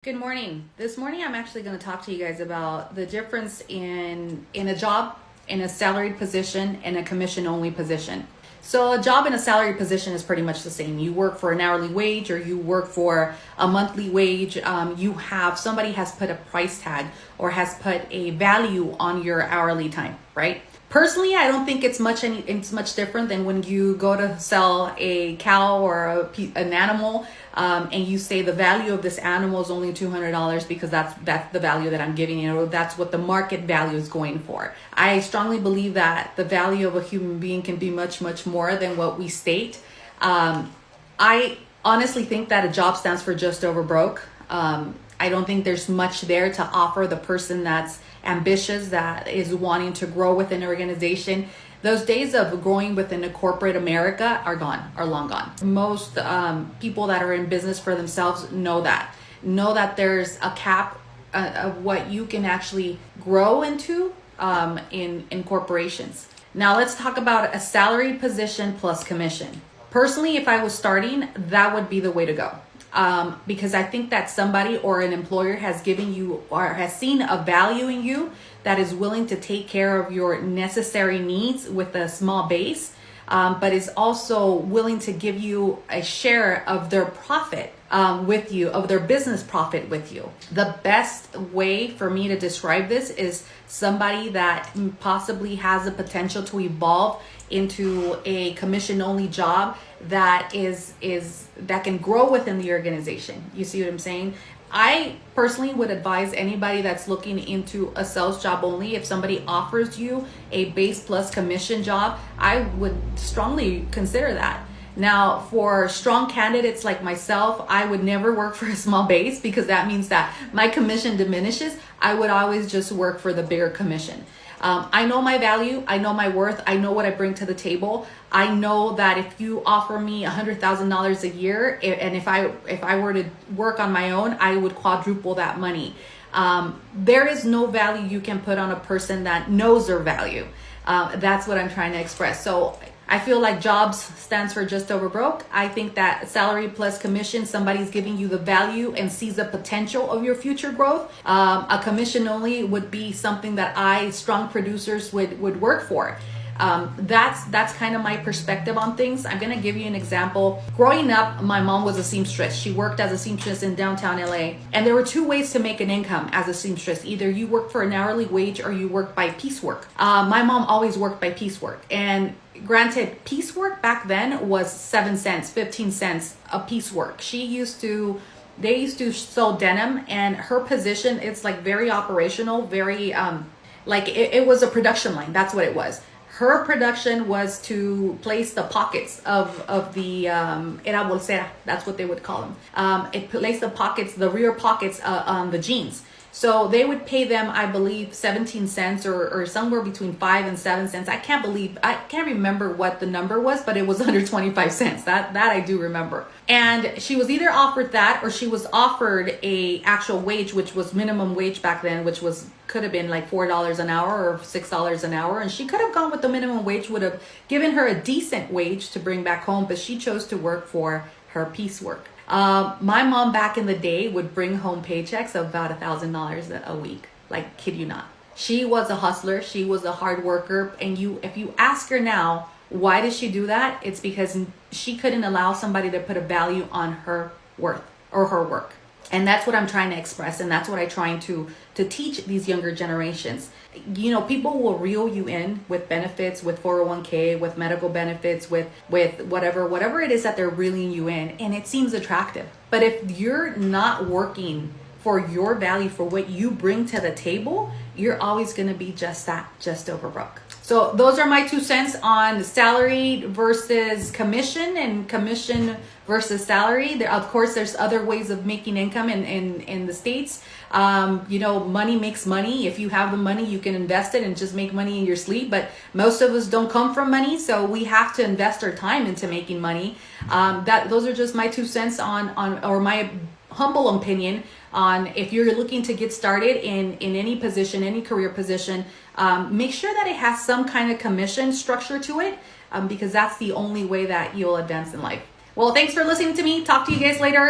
Good morning. This morning I'm actually going to talk to you guys about the difference in a job, in a salaried position, and a commission only position. So a job in a salaried position is pretty much the same. You work for an hourly wage or you work for a monthly wage. Somebody has put a price tag or has put a value on your hourly time, right? Personally, I don't think it's much different than when you go to sell a cow or an animal, and you say the value of this animal is only $200 because that's the value that I'm giving you. That's what the market value is going for. I strongly believe that the value of a human being can be much more than what we state. I honestly think that a job stands for just over broke. I don't think there's much there to offer the person that's ambitious, that is wanting to grow within an organization. Those days of growing within a corporate America are long gone. Most people that are in business for themselves know that there's a cap of what you can actually grow into in corporations. Now let's talk about a salaried position plus commission. Personally, if I was starting, that would be the way to go. Because I think that somebody or an employer has given you or has seen a value in you that is willing to take care of your necessary needs with a small base, but is also willing to give you a share of their profit with you, of their business profit with you. The best way for me to describe this is somebody that possibly has the potential to evolve into a commission only job that that can grow within the organization. You see what I'm saying? I personally would advise anybody that's looking into a sales job only, if somebody offers you a base plus commission job, I would strongly consider that. Now, for strong candidates like myself, I would never work for a small base because that means that my commission diminishes. I would always just work for the bigger commission. I know my value, I know my worth, I know what I bring to the table. I know that if you offer me $100,000 a year, and if I were to work on my own, I would quadruple that money. There is no value you can put on a person that knows their value. That's what I'm trying to express. So I feel like jobs stands for just over broke. I think that salary plus commission, somebody's giving you the value and sees the potential of your future growth. A commission only would be something that strong producers would work for. That's kind of my perspective on things. I'm going to give you an example. Growing up, my mom was a seamstress. She worked as a seamstress in downtown LA. And there were two ways to make an income as a seamstress. Either you work for an hourly wage or you work by piecework. My mom always worked by piecework. And granted, piecework back then was 7 cents, 15 cents a piecework. They used to sew denim, and her position, it's like very operational, very it was a production line. That's what it was. Her production was to place the pockets of the era bolsera. That's what they would call them. It placed the rear pockets on the jeans. So they would pay them, I believe, 17 cents or somewhere between 5 and 7 cents. I can't remember what the number was, but it was under 25 cents. That I do remember. And she was either offered that or she was offered a actual wage, which was minimum wage back then, which could have been like $4 an hour or $6 an hour. And she could have gone with the minimum wage, would have given her a decent wage to bring back home, but she chose to work for her piecework. My mom back in the day would bring home paychecks of about $1,000 a week. Like, kid you not. She was a hustler. She was a hard worker. And if you ask her now, why does she do that? It's because she couldn't allow somebody to put a value on her worth or her work. And that's what I'm trying to express. And that's what I'm trying to teach these younger generations. You know, people will reel you in with benefits, with 401k, with medical benefits, with whatever it is that they're reeling you in. And it seems attractive. But if you're not working for your value, for what you bring to the table, you're always going to be just over broke. So those are my 2 cents on salary versus commission and commission versus salary. Of course, there's other ways of making income in the States. Money makes money. If you have the money, you can invest it and just make money in your sleep. But most of us don't come from money, so we have to invest our time into making money. Those are just my 2 cents or my humble opinion on if you're looking to get started in any position, any career position. Make sure that it has some kind of commission structure to it, because that's the only way that you'll advance in life. Well, thanks for listening to me. Talk to you guys later.